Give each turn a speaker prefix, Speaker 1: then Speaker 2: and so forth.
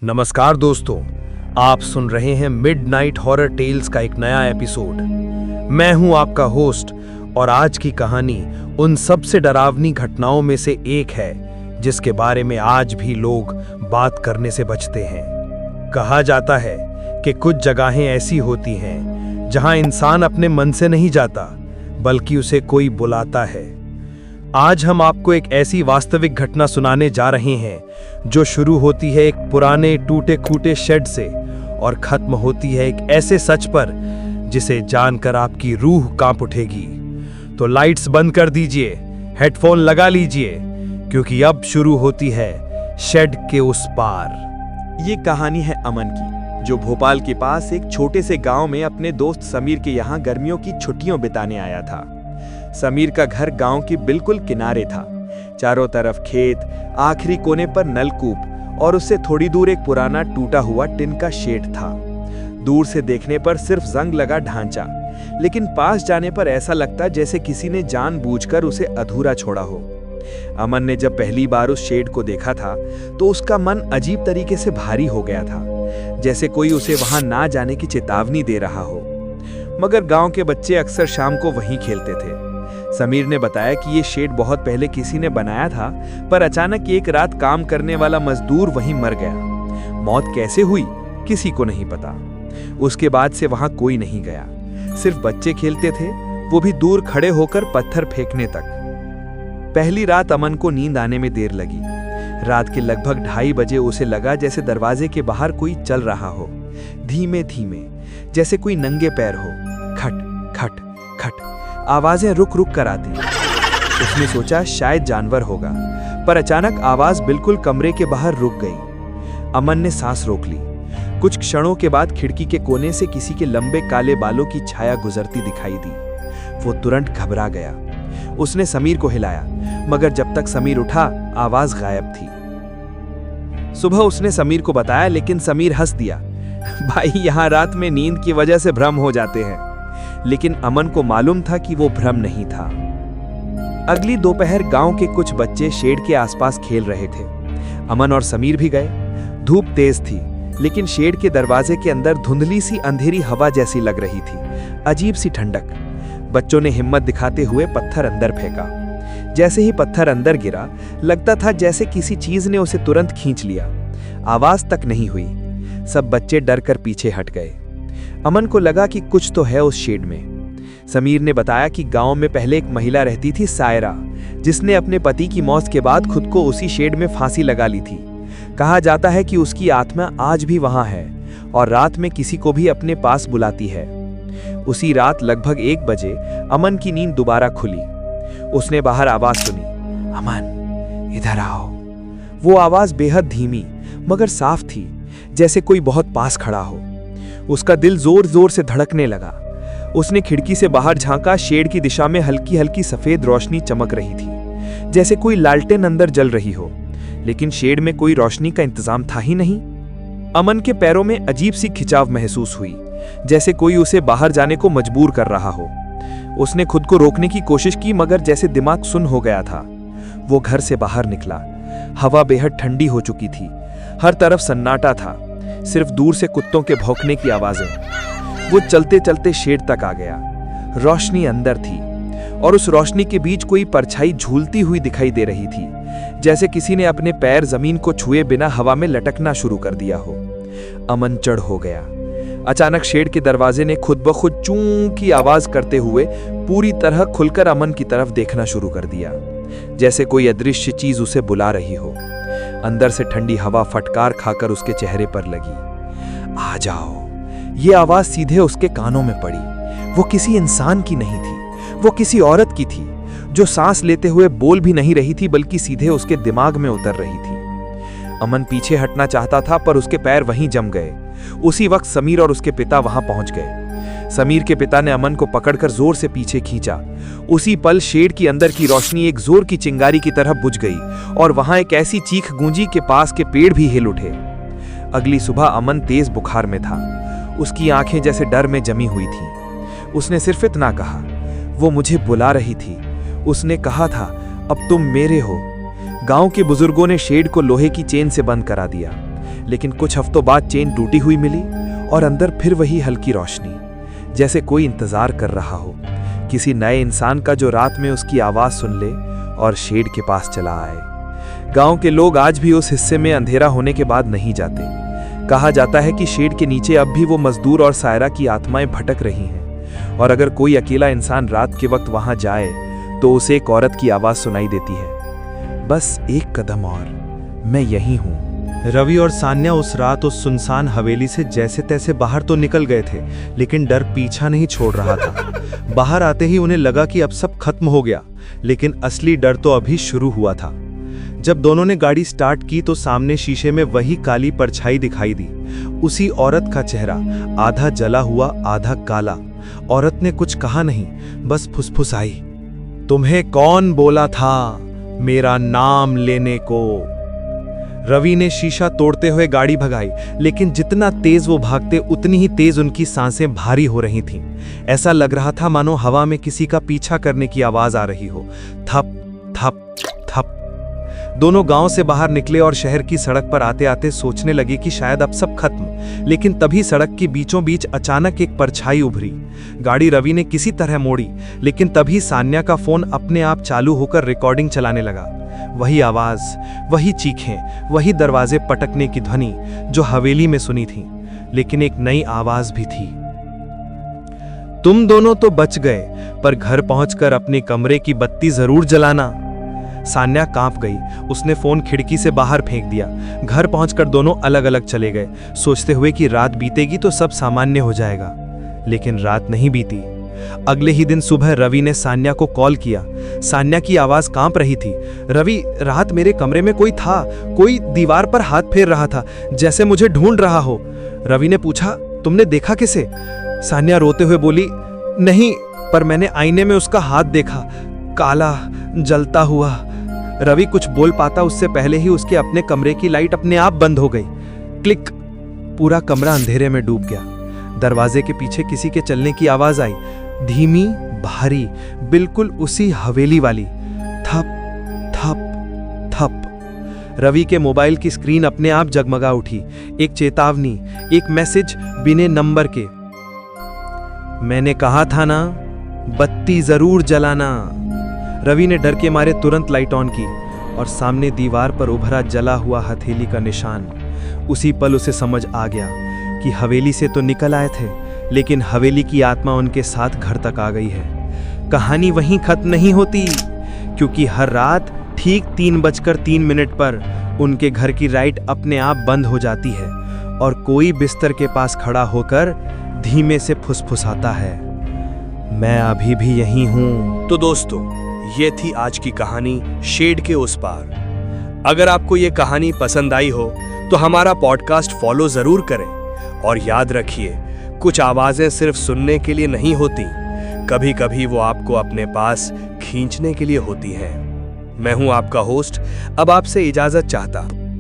Speaker 1: नमस्कार दोस्तों, आप सुन रहे हैं मिडनाइट हॉरर टेल्स का एक नया एपिसोड। मैं हूं आपका होस्ट और आज की कहानी उन सबसे डरावनी घटनाओं में से एक है जिसके बारे में आज भी लोग बात करने से बचते हैं। कहा जाता है कि कुछ जगहें ऐसी होती हैं जहां इंसान अपने मन से नहीं जाता बल्कि उसे कोई बुलाता है। आज हम आपको एक ऐसी वास्तविक घटना सुनाने जा रहे हैं जो शुरू होती है एक पुराने टूटे फूटे शेड से और खत्म होती है एक ऐसे सच पर जिसे जानकर आपकी रूह कांप उठेगी। तो लाइट्स बंद कर दीजिए, हेडफोन लगा लीजिए, क्योंकि अब शुरू होती है शेड के उस पार।
Speaker 2: ये कहानी है अमन की, जो भोपाल के पास एक छोटे से गांव में अपने दोस्त समीर के यहाँ गर्मियों की छुट्टियों बिताने आया था। समीर का घर गांव की बिल्कुल किनारे था। चारों तरफ खेत, आखिरी कोने पर नलकूप और उससे थोड़ी दूर एक पुराना टूटा हुआ टिन का शेड था। दूर से देखने पर सिर्फ जंग लगा ढांचा, लेकिन पास जाने पर ऐसा लगता जैसे किसी ने जानबूझकर उसे अधूरा छोड़ा हो। अमन ने जब पहली बार उस शेड को देखा था तो उसका मन अजीब तरीके से भारी हो गया था, जैसे कोई उसे वहां ना जाने की चेतावनी दे रहा हो। मगर गांव के बच्चे अक्सर शाम को वहीं खेलते थे। समीर ने बताया कि ये शेड बहुत पहले किसी ने बनाया था, पर अचानक एक रात काम करने वाला मजदूर वहीं मर गया। मौत कैसे हुई किसी को नहीं पता। उसके बाद से वहां कोई नहीं गया, सिर्फ बच्चे खेलते थे, वो भी दूर खड़े होकर पत्थर फेंकने तक। पहली रात अमन को नींद आने में देर लगी। रात के लगभग 2:30 बजे उसे लगा जैसे दरवाजे के बाहर कोई चल रहा हो, धीमे धीमे, जैसे कोई नंगे पैर हो। खट खट खट आवाजें रुक रुक कर आती। उसने सोचा शायद जानवर होगा, पर अचानक आवाज बिल्कुल कमरे के बाहर रुक गई। अमन ने सांस रोक ली। कुछ क्षणों के बाद खिड़की के कोने से किसी के लंबे काले बालों की छाया गुजरती दिखाई दी। वो तुरंत घबरा गया। उसने समीर को हिलाया, मगर जब तक समीर उठा आवाज गायब थी। सुबह उसने समीर को बताया, लेकिन समीर हंस दिया। भाई, यहां रात में नींद की वजह से भ्रम हो जाते हैं। लेकिन अमन को मालूम था कि वो भ्रम नहीं था। अगली दोपहर गांव के कुछ बच्चे शेड के आसपास खेल रहे थे। अमन और समीर भी गए। धूप तेज थी, लेकिन शेड के दरवाजे के अंदर धुंधली सी अंधेरी हवा जैसी लग रही थी, अजीब सी ठंडक। बच्चों ने हिम्मत दिखाते हुए पत्थर अंदर फेंका। जैसे ही पत्थर अंदर गिरा, लगता था जैसे किसी चीज ने उसे तुरंत खींच लिया। आवाज तक नहीं हुई। सब बच्चे डर कर पीछे हट गए। अमन को लगा कि कुछ तो है उस शेड में। समीर ने बताया कि गांव में पहले एक महिला रहती थी, सायरा, जिसने अपने पति की मौत के बाद खुद को उसी शेड में फांसी लगा ली थी। कहा जाता है कि उसकी आत्मा आज भी वहां है और रात में किसी को भी अपने पास बुलाती है। उसी रात लगभग 1 बजे अमन की नींद दोबारा खुली। उसने बाहर आवाज सुनी, अमन इधर आओ। वो आवाज बेहद धीमी मगर साफ थी, जैसे कोई बहुत पास खड़ा हो। उसका दिल जोर जोर से धड़कने लगा। उसने खिड़की से बाहर झांका। शेड की दिशा में हल्की हल्की सफेद रोशनी चमक रही थी, जैसे कोई लालटेन अंदर जल रही हो, लेकिन शेड में कोई रोशनी का इंतजाम था ही नहीं। अमन के पैरों में अजीब सी खिंचाव महसूस हुई, जैसे कोई उसे बाहर जाने को मजबूर कर रहा हो। उसने खुद को रोकने की कोशिश की, मगर जैसे दिमाग सुन्न हो गया था। वो घर से बाहर निकला। हवा बेहद ठंडी हो चुकी थी। हर तरफ सन्नाटा था, सिर्फ दूर से कुत्तों के भौंकने की आवाजें। वो चलते चलते शेड तक आ गया। रोशनी अंदर थी और उस रोशनी के बीच कोई परछाई झूलती हुई दिखाई दे रही थी, जैसे किसी ने अपने पैर जमीन को छुए बिना हवा में लटकना शुरू कर दिया हो। अमन चढ़ हो गया। अचानक शेड के दरवाजे ने खुद ब खुद चूं की आवाज करते हुए पूरी तरह खुलकर अमन की तरफ देखना शुरू कर दिया, जैसे कोई अदृश्य चीज उसे बुला रही हो। अंदर से ठंडी हवा फटकार खाकर उसके चेहरे पर लगी। आ जाओ। ये आवाज सीधे उसके कानों में पड़ी। वो किसी इंसान की नहीं थी, वो किसी औरत की थी, जो सांस लेते हुए बोल भी नहीं रही थी बल्कि सीधे उसके दिमाग में उतर रही थी। अमन पीछे हटना चाहता था, पर उसके पैर वहीं जम गए। उसी वक्त समीर और उसके पिता वहां पहुंच गए। समीर के पिता ने अमन को पकड़कर जोर से पीछे खींचा। उसी पल शेड की अंदर की रोशनी एक जोर की चिंगारी की तरह बुझ गई और वहां एक ऐसी चीख गूंजी कि पास के पेड़ भी हिल उठे। अगली सुबह अमन तेज बुखार में था। उसकी आंखें जैसे डर में जमी हुई थीं। उसने सिर्फ इतना कहा, वो मुझे बुला रही थी। उसने कहा था, अब तुम मेरे हो। गांव के बुजुर्गों ने शेड को लोहे की चेन से बंद करा दिया। लेकिन कुछ हफ्तों बाद चेन टूटी हुई मिली और अंदर फिर वही हल्की रोशनी, जैसे कोई इंतजार कर रहा हो, किसी नए इंसान का जो रात में उसकी आवाज सुन ले और शेड के पास चला आए। गांव के लोग आज भी उस हिस्से में अंधेरा होने के बाद नहीं जाते। कहा जाता है कि शेड के नीचे अब भी वो मजदूर और सायरा की आत्माएं भटक रही हैं, और अगर कोई अकेला इंसान रात के वक्त वहां जाए तो उसे एक औरत की आवाज सुनाई देती है, बस एक कदम और, मैं यहीं हूं।
Speaker 1: रवि और सान्या उस रात उस सुनसान हवेली से जैसे तैसे बाहर तो निकल गए थे, लेकिन डर पीछा नहीं छोड़ रहा था। बाहर आते ही उन्हें लगा कि अब सब खत्म हो गया, लेकिन असली डर तो अभी शुरू हुआ था। जब दोनों ने गाड़ी स्टार्ट की तो सामने शीशे में वही काली परछाई दिखाई दी, उसी औरत का चेहरा, आधा जला हुआ आधा काला। औरत ने कुछ कहा नहीं, बस फुसफुसाई, तुम्हें कौन बोला था मेरा नाम लेने को? रवि ने शीशा तोड़ते हुए गाड़ी भगाई, लेकिन जितना तेज वो भागते उतनी ही तेज उनकी सांसें भारी हो रही थीं। ऐसा लग रहा था मानो हवा में किसी का पीछा करने की आवाज आ रही हो। थप थप थप। दोनों गांव से बाहर निकले और शहर की सड़क पर आते आते सोचने लगे कि शायद अब सब खत्म, लेकिन तभी सड़क के बीचों बीच अचानक एक परछाई उभरी। गाड़ी रवि ने किसी तरह मोड़ी, लेकिन तभी सान्या का फोन अपने आप चालू होकर रिकॉर्डिंग चलाने लगा। वही आवाज, वही चीखें, वही दरवाजे पटकने की ध्वनि जो हवेली में सुनी थी, लेकिन एक नई आवाज भी थी। तुम दोनों तो बच गए, पर घर पहुंचकर अपने कमरे की बत्ती जरूर जलाना। सान्या कांप गई, उसने फोन खिड़की से बाहर फेंक दिया। घर पहुंचकर दोनों अलग अलग चले गए, सोचते हुए कि रात बीतेगी तो सब सामान्य हो जाएगा, लेकिन रात नहीं बीती। अगले ही दिन सुबह रवि ने सान्या को कॉल किया। सान्या की आवाज कांप रही थी। रवि, रात मेरे कमरे में कोई था, कोई दीवार पर हाथ फेर रहा था, जैसे मुझे ढूंढ रहा हो। रवि ने पूछा, तुमने देखा किसे? सान्या रोते हुए बोली, नहीं, पर मैंने आईने में उसका हाथ देखा, काला जलता हुआ। रवि कुछ बोल पाता उससे पहले ही उसके अपने कमरे की लाइट अपने आप बंद हो गई। क्लिक, पूरा कमरा अंधेरे में डूब गया। दरवाजे के पीछे किसी के चलने की आवाज आई, धीमी, भारी, बिल्कुल उसी हवेली वाली। थप थप थप। रवि के मोबाइल की स्क्रीन अपने आप जगमगा उठी। एक चेतावनी, एक मैसेज बिना नंबर के। मैंने कहा था ना, बत्ती जरूर जलाना। रवि ने डर के मारे तुरंत लाइट ऑन की और सामने दीवार पर उभरा जला हुआ हथेली का निशान। उसी पल उसे समझ आ गया कि हवेली से तो निकल आए थे, लेकिन हवेली की आत्मा उनके साथ घर तक आ गई है। कहानी वहीं खत्म नहीं होती, क्योंकि हर रात ठीक 3:03 पर उनके घर की लाइट अपने आप बंद हो जाती है और कोई बिस्तर के पास खड़ा होकर धीमे से फुसफुसाता है, मैं अभी भी यहीं हूं।
Speaker 3: तो दोस्तों, ये थी आज की कहानी शेड के उस पार। अगर आपको ये कहानी पसंद आई हो तो हमारा पॉडकास्ट फॉलो जरूर करें, और याद रखिए, कुछ आवाजें सिर्फ सुनने के लिए नहीं होती, कभी कभी वो आपको अपने पास खींचने के लिए होती हैं। मैं हूं आपका होस्ट, अब आपसे इजाजत चाहता हूं।